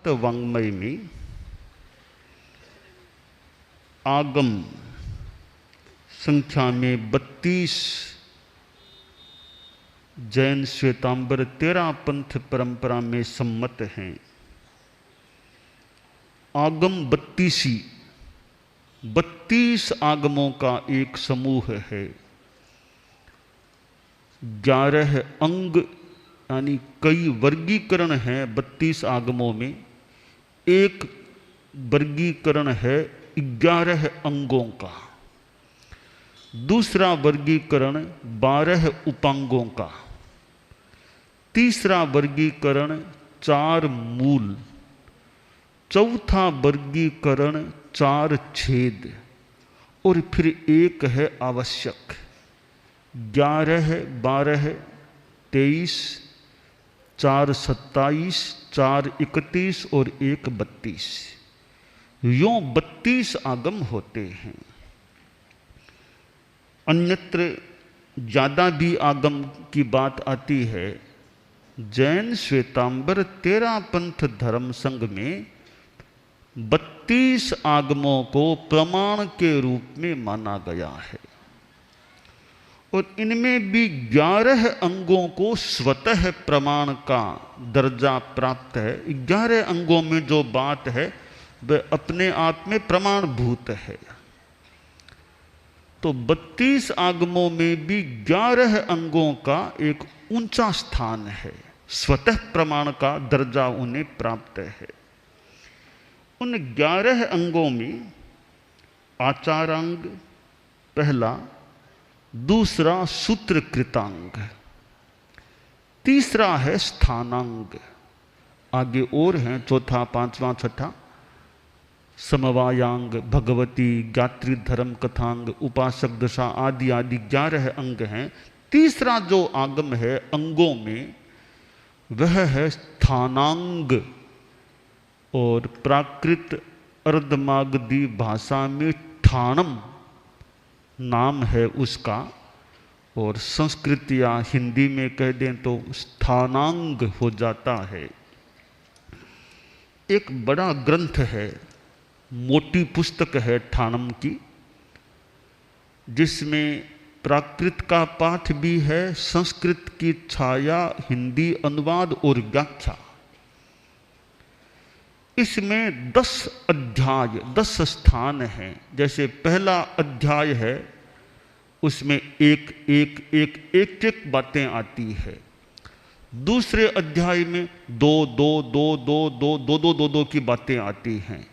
तो वांग्मय में आगम संख्या में 32 जैन श्वेतांबर 13 पंथ परंपरा में सम्मत हैं। आगम 32 आगमों का एक समूह है। 11 अंग यानी कई वर्गीकरण हैं 32 आगमों में। एक वर्गीकरण है 11 अंगों का, दूसरा वर्गीकरण 12 उपांगों का, तीसरा वर्गीकरण 4 मूल, चौथा वर्गीकरण 4 छेद और फिर एक है आवश्यक। 11, 12, 23, 4 27, 4 31 और 1 32। यों 32 आगम होते हैं। अन्यत्र ज्यादा भी आगम की बात आती है। जैन श्वेतांबर 13 पंथ धर्म संघ में 32 आगमों को प्रमाण के रूप में माना गया है और इनमें भी 11 अंगों को स्वतः प्रमाण का दर्जा प्राप्त है। 11 अंगों में जो बात है वह अपने आप में प्रमाणभूत है। तो 32 आगमों में भी 11 अंगों का एक ऊंचा स्थान है, स्वतः प्रमाण का दर्जा उन्हें प्राप्त है। उन 11 अंगों में आचारांग पहला, दूसरा सूत्रकृतांग, तीसरा है स्थानांग, आगे और हैं चौथा, पांचवा, छठा, समवायांग, भगवती, गात्री धर्म कथांग, उपासक दशा आदि आदि 11 अंग हैं। तीसरा जो आगम है अंगों में वह है स्थानांग और प्राकृत अर्धमागधी भाषा में ठाणम नाम है उसका, और संस्कृत या हिंदी में कह दें तो स्थानांग हो जाता है। एक बड़ा ग्रंथ है, मोटी पुस्तक है ठाणम की, जिसमें प्राकृत का पाठ भी है, संस्कृत की छाया, हिंदी अनुवाद और व्याख्या। इसमें 10 अध्याय, 10 स्थान हैं। जैसे पहला अध्याय है उसमें एक बातें आती है। दूसरे अध्याय में 2 की बातें आती हैं।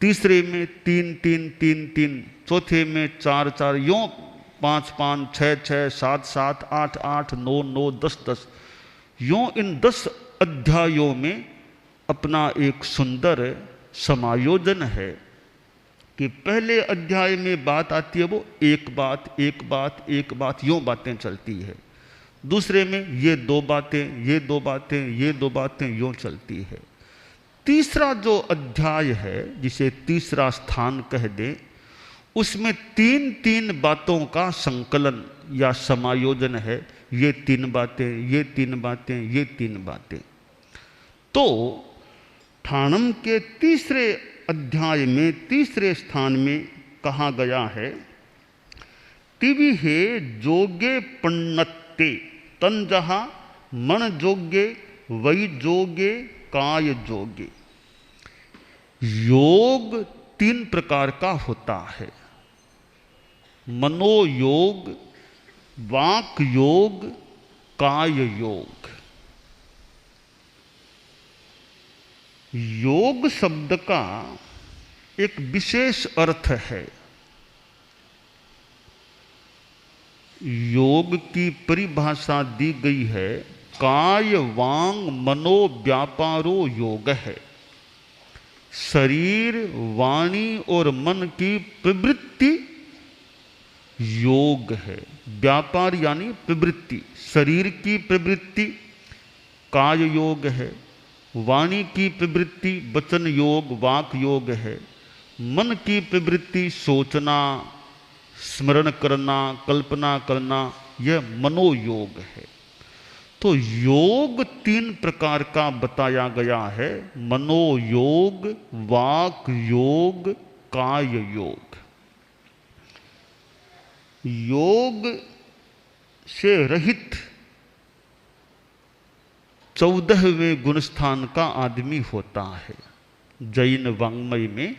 तीसरे में 3, चौथे में 4, यों 5, 6, 7, 8, 9, 10, यों इन 10 अध्यायों में अपना एक सुंदर समायोजन है कि पहले अध्याय में बात आती है वो एक बात यों बातें चलती है। दूसरे में ये 2 बातें यों चलती है। तीसरा जो अध्याय है जिसे तीसरा स्थान कह दें, उसमें 3 बातों का संकलन या समायोजन है। ये 3 बातें। तो ठाणम के तीसरे अध्याय में तीसरे स्थान में कहा गया है, तिविहे जोगे पण्णत्ते तंजहा मन जोगे वै जोगे काय जोगे। योग 3 प्रकार का होता है, मनोयोग, वाक योग, काय योग। योग शब्द का एक विशेष अर्थ है। योग की परिभाषा दी गई है, काय वांग मनो व्यापारो योग है। शरीर, वाणी और मन की प्रवृत्ति योग है। व्यापार यानी प्रवृत्ति, शरीर की प्रवृत्ति काय योग है, वाणी की प्रवृत्ति वचन योग, वाक योग है, मन की प्रवृत्ति सोचना, स्मरण करना, कल्पना करना, यह मनोयोग है। तो योग तीन प्रकार का बताया गया है, मनोयोग, वाक योग, काय योग। योग से रहित 14वें गुणस्थान का आदमी होता है। जैन वाङ्मय में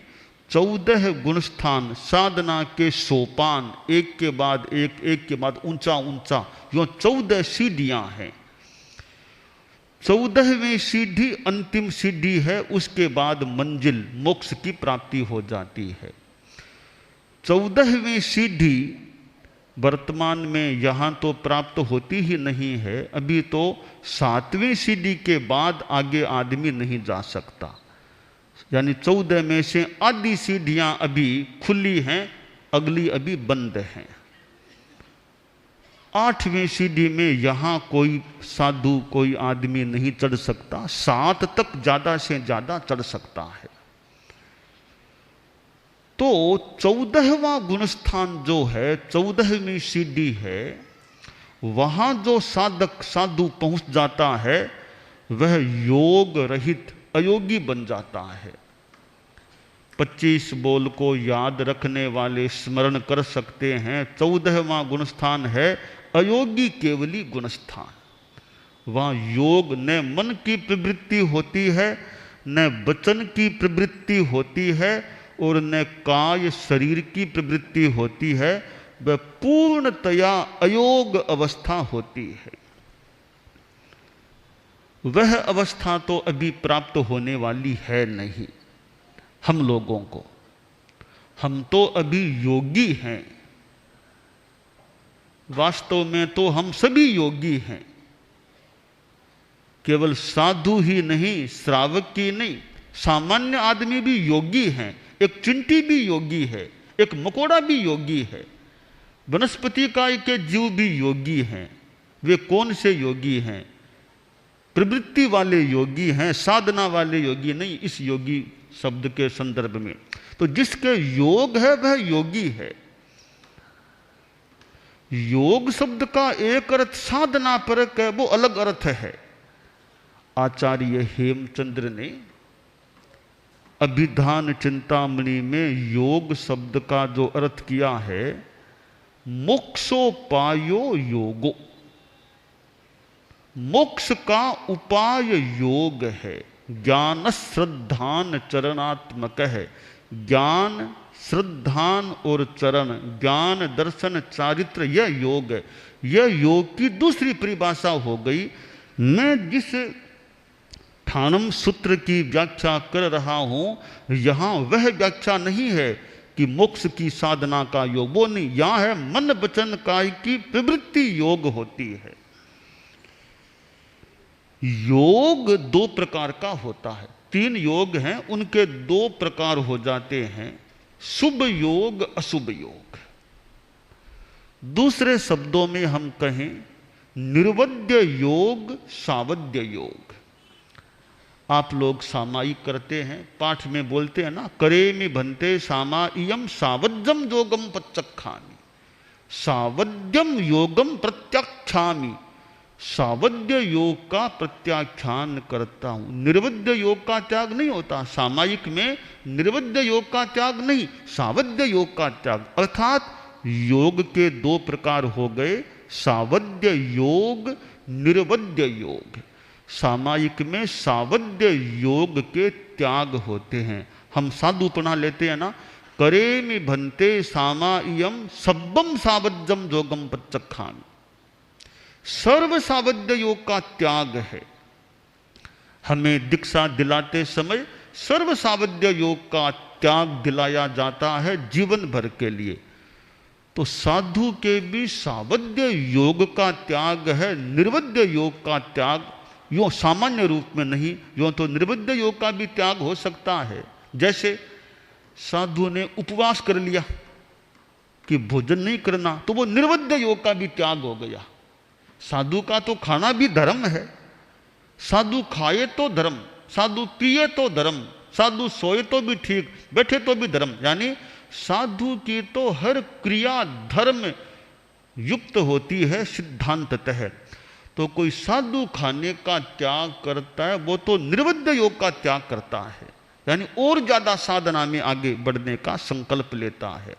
14 गुणस्थान, साधना के सोपान, एक के बाद एक, एक के बाद ऊंचा ऊंचा, यो 14 सीढ़ियां हैं। 14वें सीढ़ी अंतिम सीढ़ी है, उसके बाद मंजिल मोक्ष की प्राप्ति हो जाती है। 14वें सीढ़ी वर्तमान में यहाँ तो प्राप्त होती ही नहीं है, अभी तो 7वें सीढ़ी के बाद आगे आदमी नहीं जा सकता। यानी 14 में से आधी सीढ़ियाँ अभी खुली हैं, अगली अभी बंद हैं। 8वें सीढ़ी में यहाँ कोई साधु, कोई आदमी नहीं चढ़ सकता, 7 तक ज़्यादा से ज़्यादा चढ़ सकता है। तो 14वां गुणस्थान जो है, 14वीं सीढ़ी है, वहाँ जो साधक साधु पहुँच जाता है वह योग रहित अयोगी बन जाता है। 25 बोल को याद रखने वाले स्मरण कर सकते हैं। 14वां गुणस्थान है अयोगी केवली गुणस्थान। वहाँ योग न मन की प्रवृत्ति होती है, न वचन की प्रवृत्ति होती है, और न काय शरीर की प्रवृत्ति होती है। वह पूर्णतया अयोग अवस्था होती है। वह अवस्था तो अभी प्राप्त होने वाली है नहीं हम लोगों को। हम तो अभी योगी हैं। वास्तव में तो हम सभी योगी हैं, केवल साधु ही नहीं, श्रावक ही नहीं, सामान्य आदमी भी योगी हैं। एक चिंटी भी योगी है, एक मकोड़ा भी योगी है, वनस्पति काय के जीव भी योगी हैं। वे कौन से योगी हैं? प्रवृत्ति वाले योगी हैं, साधना वाले योगी नहीं, इस योगी शब्द के संदर्भ में। तो जिसके योग है वह योगी है। योग शब्द का एक अर्थ साधना परक है, वो अलग अर्थ है। आचार्य हेमचंद्र ने अभिधान चिंतामणि में योग शब्द का जो अर्थ किया है, मोक्षोपायो योगो, मोक्ष का उपाय योग है। ज्ञान श्रद्धान चरणात्मक है। ज्ञान, श्रद्धान और चरण, ज्ञान, दर्शन, चारित्र, यह योग है। यह योग की दूसरी परिभाषा हो गई। मैं जिस ठाणम सूत्र की व्याख्या कर रहा हूं, यहां वह व्याख्या नहीं है कि मोक्ष की साधना का योग, वो नहीं। यहां है मन वचन काय की प्रवृत्ति योग होती है। योग 2 प्रकार का होता है। 3 योग हैं, उनके 2 प्रकार हो जाते हैं, शुभ योग, अशुभ योग। दूसरे शब्दों में हम कहें निर्वद्य योग, सावद्य योग। आप लोग सामायिक करते हैं, पाठ में बोलते हैं ना, करे में भन्ते सामायियम सावध्यम योगम प्रत्यक्षामि, सावध्यम योगम प्रत्याख्यामि। सावध्य योग का प्रत्याख्यान करता हूं। निर्वद्य योग का त्याग नहीं होता। सामायिक में निर्वद्य योग का त्याग नहीं, सावध्य योग का त्याग। अर्थात योग के 2 प्रकार हो गए, सावध्य योग, निर्वद्य योग। सामायिक में सावध्य योग के त्याग होते हैं। हम साधुपना लेते हैं ना, करे में भन्ते सामायियम सब्बम सावध्यम योगम प्रत्यक्षामि। सर्व सावध्य योग का त्याग है। हमें दीक्षा दिलाते समय सर्व सावध्य योग का त्याग दिलाया जाता है जीवन भर के लिए। तो साधु के भी सावध्य योग का त्याग है, निर्वद्य योग का त्याग यूँ सामान्य रूप में नहीं, यूँ तो निर्वद्य योग का भी त्याग हो सकता है। जैसे साधु ने उपवास कर लिया कि भोजन नहीं करना, तो वो निर्वद्य योग का भी त्याग हो गया। साधु का तो खाना भी धर्म है। साधु खाए तो धर्म, साधु पिए तो धर्म, साधु सोए तो भी ठीक, बैठे तो भी धर्म। यानी साधु की तो हर क्रिया धर्म युक्त होती है सिद्धांततः। तो कोई साधु खाने का त्याग करता है वो तो निर्वध्य योग का त्याग करता है, यानी और ज्यादा साधना में आगे बढ़ने का संकल्प लेता है।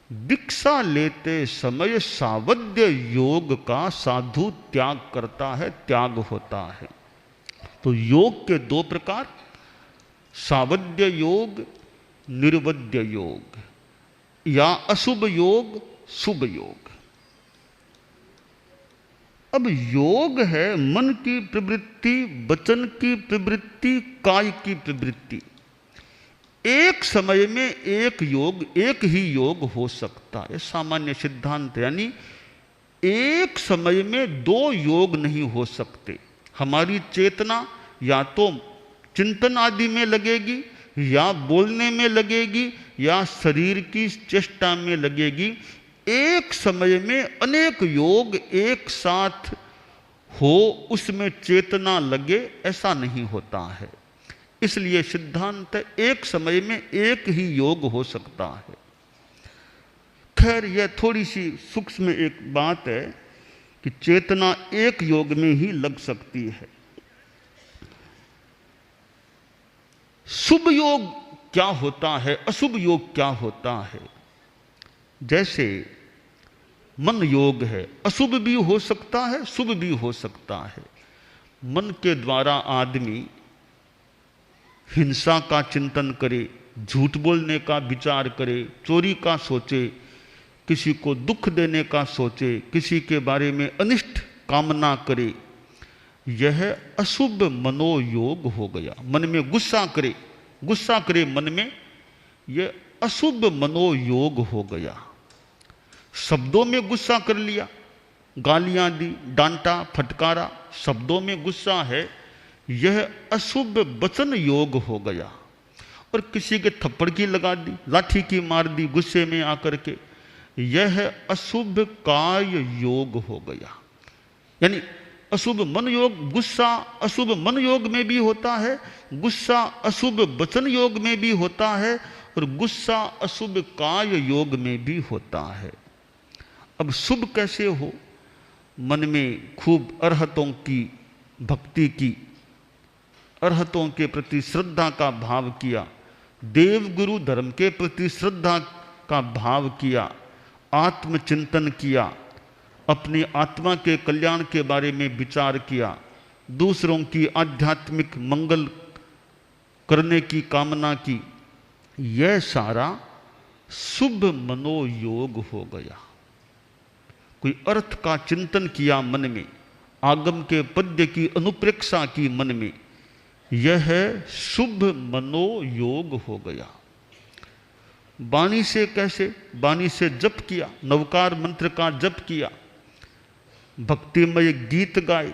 दीक्षा लेते समय सावध्य योग का साधु त्याग करता है, त्याग होता है। तो योग के दो प्रकार, सावध्य योग, निर्वध्य योग, या अशुभ योग, शुभ योग। अब योग है मन की प्रवृत्ति, वचन की प्रवृत्ति, काय की प्रवृत्ति। एक समय में एक योग, एक ही योग हो सकता है, सामान्य सिद्धांत। यानी एक समय में दो योग नहीं हो सकते। हमारी चेतना या तो चिंतन आदि में लगेगी, या बोलने में लगेगी, या शरीर की चेष्टा में लगेगी। एक समय में अनेक योग एक साथ हो, उसमें चेतना लगे, ऐसा नहीं होता है। इसलिए सिद्धांत एक समय में एक ही योग हो सकता है। खैर यह थोड़ी सी सूक्ष्म एक बात है कि चेतना एक योग में ही लग सकती है। शुभ योग क्या होता है, अशुभ योग क्या होता है? जैसे मन योग है, अशुभ भी हो सकता है, शुभ भी हो सकता है। मन के द्वारा आदमी हिंसा का चिंतन करे, झूठ बोलने का विचार करे, चोरी का सोचे, किसी को दुख देने का सोचे, किसी के बारे में अनिष्ट कामना करे, यह अशुभ मनोयोग हो गया। मन में गुस्सा करे मन में, यह अशुभ मनोयोग हो गया। शब्दों में गुस्सा कर लिया, गालियां दी, डांटा, फटकारा, शब्दों में गुस्सा है, यह अशुभ वचन योग हो गया। और किसी के थप्पड़ की लगा दी, लाठी की मार दी गुस्से में आकर के, यह अशुभ काय योग हो गया। यानी अशुभ मन योग, गुस्सा अशुभ मन योग में भी होता है, गुस्सा अशुभ वचन योग में भी होता है, और गुस्सा अशुभ काय योग में भी होता है। अब शुभ कैसे हो? मन में खूब अरहतों की भक्ति की, अरहतों के प्रति श्रद्धा का भाव किया, देव गुरु धर्म के प्रति श्रद्धा का भाव किया, आत्मचिंतन किया, अपनी आत्मा के कल्याण के बारे में विचार किया, दूसरों की आध्यात्मिक मंगल करने की कामना की, यह सारा शुभ मनोयोग हो गया। कोई अर्थ का चिंतन किया मन में, आगम के पद्य की अनुप्रेक्षा की मन में, यह शुभ मनोयोग हो गया। वाणी से कैसे? वाणी से जप किया, नवकार मंत्र का जप किया, भक्तिमय गीत गाए,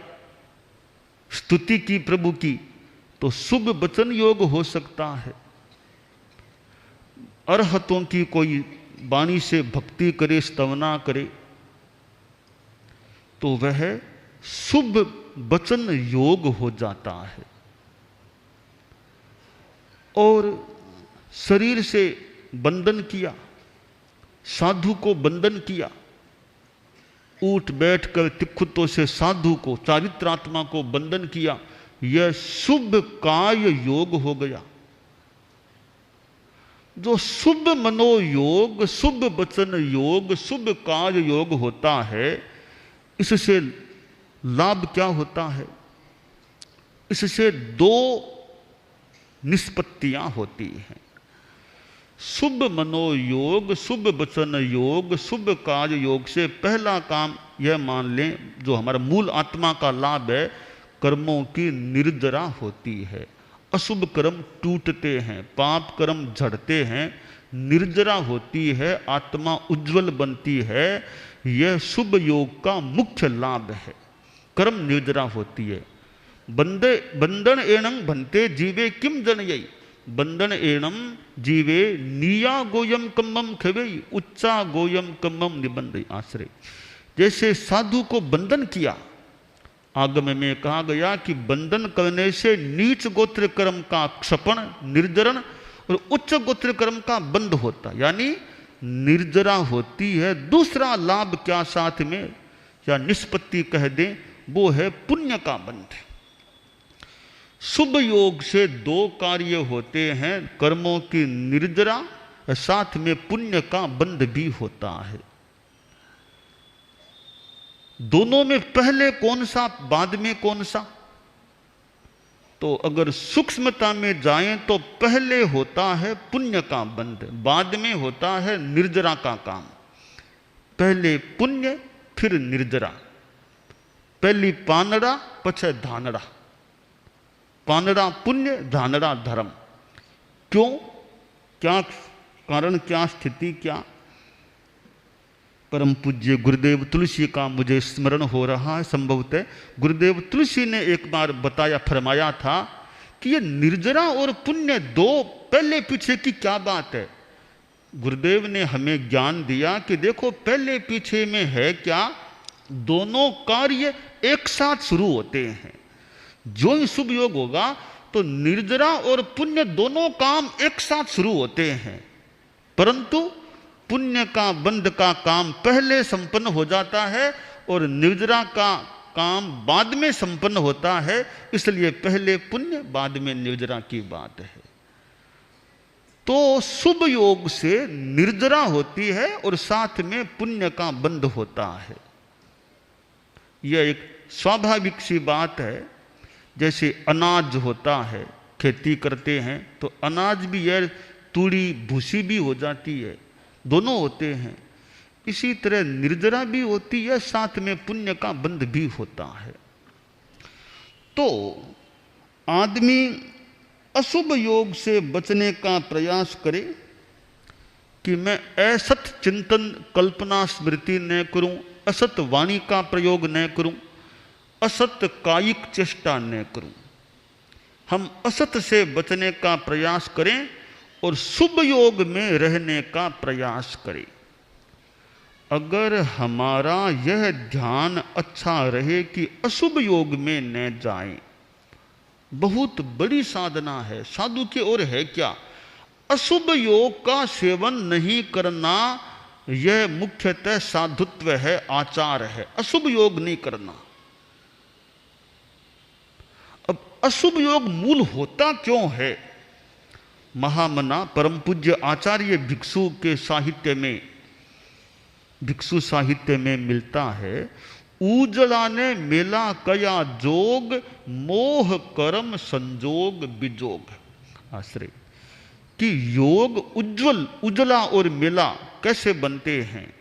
स्तुति की प्रभु की, तो शुभ वचन योग हो सकता है। अरहतों की कोई वाणी से भक्ति करे, स्तवना करे, तो वह शुभ वचन योग हो जाता है। और शरीर से बंधन किया, साधु को बंधन किया, उठ बैठ कर तिखुतों से साधु को, चारित्रात्मा को बंधन किया, यह शुभ काय योग हो गया। जो शुभ मनोयोग, शुभ वचन योग, शुभ काय योग होता है, इससे लाभ क्या होता है? इससे दो निष्पत्तियां होती हैं। शुभ मनोयोग, शुभ वचन योग, शुभ कार्य योग से पहला काम यह मान लें, जो हमारा मूल आत्मा का लाभ है, कर्मों की निर्जरा होती है। अशुभ कर्म टूटते हैं, पाप कर्म झड़ते हैं, निर्जरा होती है, आत्मा उज्जवल बनती है। यह शुभ योग का मुख्य लाभ है। कर्म निर्जरा होती है। बंधन एणं भन्ते जीवे किम जनयई, बंधन एणं जीवे निया गोयम कम्मम खवेई, उच्चा गोयम कम्मम निबंध आश्रय। जैसे साधु को बंधन किया, आगम में कहा गया कि बंधन करने से नीच गोत्र कर्म का क्षपण, निर्जरण, और उच्च गोत्र कर्म का बंध होता, यानी निर्जरा होती है। दूसरा लाभ क्या साथ में, या निष्पत्ति कह दें, वो है पुण्य का बंध। शुभ योग से दो कार्य होते हैं, कर्मों की निर्जरा, साथ में पुण्य का बंध भी होता है। दोनों में पहले कौन सा, बाद में कौन सा? तो अगर सूक्ष्मता में जाएं तो पहले होता है पुण्य का बंध, बाद में होता है निर्जरा का काम। पहले पुण्य फिर निर्जरा, पहली पानड़ा पछे धानड़ा। पानड़ा पुण्य, धानड़ा धर्म। क्यों? क्या कारण, क्या स्थिति, क्या? परम पूज्य गुरुदेव तुलसी का मुझे स्मरण हो रहा है। संभवतः गुरुदेव तुलसी ने एक बार बताया, फरमाया था कि ये निर्जरा और पुण्य दो पहले पीछे की क्या बात है। गुरुदेव ने हमें ज्ञान दिया कि देखो पहले पीछे में है क्या, दोनों कार्य एक साथ शुरू होते हैं। जो ही शुभ योग होगा तो निर्जरा और पुण्य दोनों काम एक साथ शुरू होते हैं, परंतु पुण्य का बंध का काम पहले संपन्न हो जाता है और निर्जरा का काम बाद में संपन्न होता है। इसलिए पहले पुण्य बाद में निर्जरा की बात है। तो शुभ योग से निर्जरा होती है और साथ में पुण्य का बंध होता है। यह एक स्वाभाविक सी बात है। जैसे अनाज होता है, खेती करते हैं तो अनाज भी है, तूड़ी भूसी भी हो जाती है, दोनों होते हैं। इसी तरह निर्जरा भी होती है, साथ में पुण्य का बंध भी होता है। तो आदमी अशुभ योग से बचने का प्रयास करे कि मैं असत चिंतन कल्पना स्मृति न करूं, असत वाणी का प्रयोग न करूं, असत कायिक चेष्टा न करूं। हम असत से बचने का प्रयास करें और शुभ योग में रहने का प्रयास करें। अगर हमारा यह ध्यान अच्छा रहे कि अशुभ योग में न जाएं, बहुत बड़ी साधना है। साधु की ओर है क्या? अशुभ योग का सेवन नहीं करना, यह मुख्यतः साधुत्व है, आचार है। अशुभ योग नहीं करना। अब अशुभ योग मूल होता क्यों है? महामना परम पूज्य आचार्य भिक्षु के साहित्य में, भिक्षु साहित्य में मिलता है, उजला ने मेला कया जोग, मोह कर्म संजोग बिजोग। आश्रय कि योग उज्जवल, उजला और मेला कैसे बनते हैं,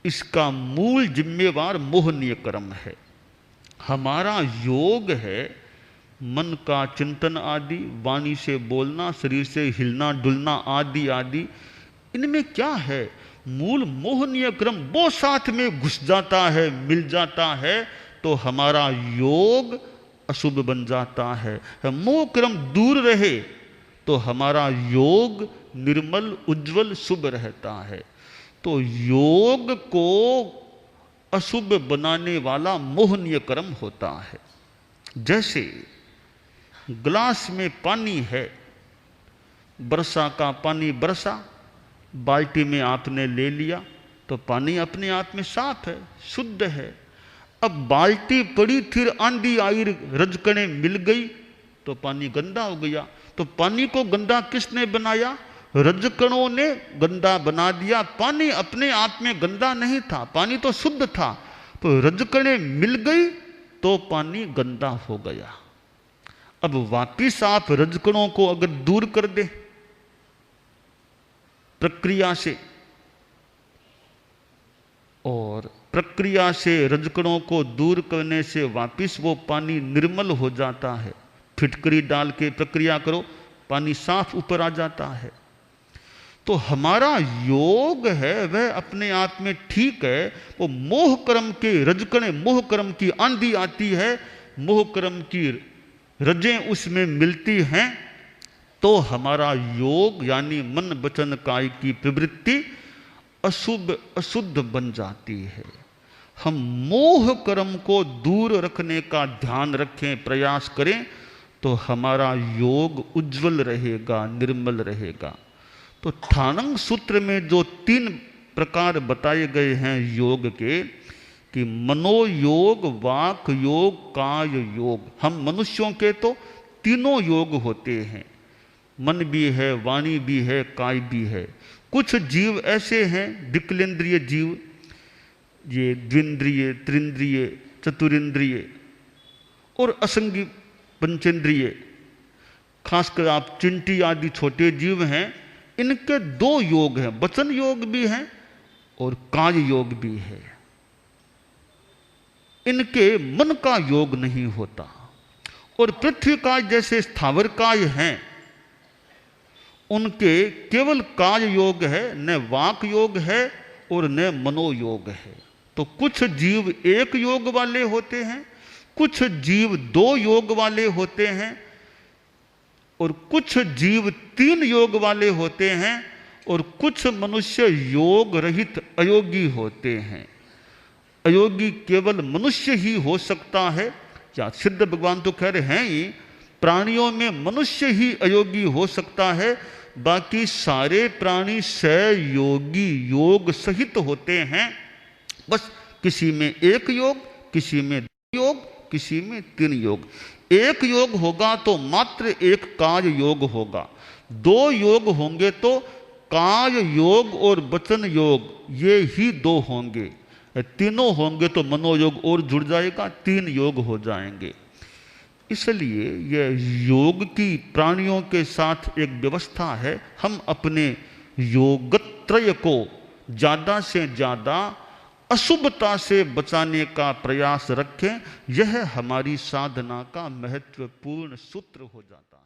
इसका मूल जिम्मेवार मोहनीय कर्म है। हमारा योग है मन का चिंतन आदि, वाणी से बोलना, शरीर से हिलना डुलना आदि आदि। इनमें क्या है? मूल मोहनीय क्रम वो साथ में घुस जाता है, मिल जाता है, तो हमारा योग अशुभ बन जाता है। मोह क्रम दूर रहे तो हमारा योग निर्मल उज्जवल शुभ रहता है। तो योग को अशुभ बनाने वाला मोहनीय कर्म होता है। जैसे ग्लास में पानी है, वर्षा का पानी बरसा, बाल्टी में आपने ले लिया तो पानी अपने आप में साफ है, शुद्ध है। अब बाल्टी पड़ी, फिर आंधी आई, रजकणे मिल गई तो पानी गंदा हो गया। तो पानी को गंदा किसने बनाया? रजकणों ने गंदा बना दिया। पानी अपने आप में गंदा नहीं था, पानी तो शुद्ध था। तो रजकणे मिल गई तो पानी गंदा हो गया। अब वापिस आप रजकणों को अगर दूर कर दे प्रक्रिया से, और प्रक्रिया से रजकणों को दूर करने से वापिस वो पानी निर्मल हो जाता है। फिटकरी डाल के प्रक्रिया करो, पानी साफ ऊपर आ जाता है। तो हमारा योग है वह अपने आप में ठीक है। वो मोह कर्म के रजकणे, मोह कर्म की आंधी आती है, मोह कर्म की रजें उसमें मिलती हैं, तो हमारा योग यानी मन वचन काय की प्रवृत्ति अशुभ अशुद्ध बन जाती है। हम मोह कर्म को दूर रखने का ध्यान रखें, प्रयास करें, तो हमारा योग उज्जवल रहेगा, निर्मल रहेगा। तो ठाणंग सूत्र में जो 3 प्रकार बताए गए हैं योग के, कि मनोयोग, वाक योग, काय योग। हम मनुष्यों के तो तीनों योग होते हैं, मन भी है, वाणी भी है, काय भी है। कुछ जीव ऐसे हैं विकलेंद्रिय जीव, ये द्विंद्रिय, त्रिंद्रिय, चतुरिंद्रिय और असंगी पंचेंद्रिय, खासकर आप चिंटी आदि छोटे जीव हैं, इनके दो योग हैं, वचन योग भी है और काय योग भी है। इनके मन का योग नहीं होता। और पृथ्वी काय जैसे स्थावर काय हैं, उनके केवल काय योग है, न वाक योग है और न मनोयोग है। तो कुछ जीव एक योग वाले होते हैं, कुछ जीव दो योग वाले होते हैं और कुछ जीव तीन योग वाले होते हैं और कुछ मनुष्य योग रहित अयोगी होते हैं। अयोगी केवल मनुष्य ही हो सकता है, या सिद्ध भगवान तो कह रहे हैं ही, प्राणियों में मनुष्य ही अयोगी हो सकता है, बाकी सारे प्राणी सहयोगी योग सहित होते हैं। बस किसी में एक योग, किसी में दो योग, किसी में तीन योग। एक योग होगा तो मात्र एक काय योग होगा, दो योग होंगे तो काय योग और वचन योग, ये ही दो होंगे। तीनों होंगे तो मनोयोग और जुड़ जाएगा, तीन योग हो जाएंगे। इसलिए यह योग की प्राणियों के साथ एक व्यवस्था है। हम अपने योगत्रय को ज़्यादा से ज़्यादा अशुभता से बचाने का प्रयास रखें, यह हमारी साधना का महत्वपूर्ण सूत्र हो जाता है।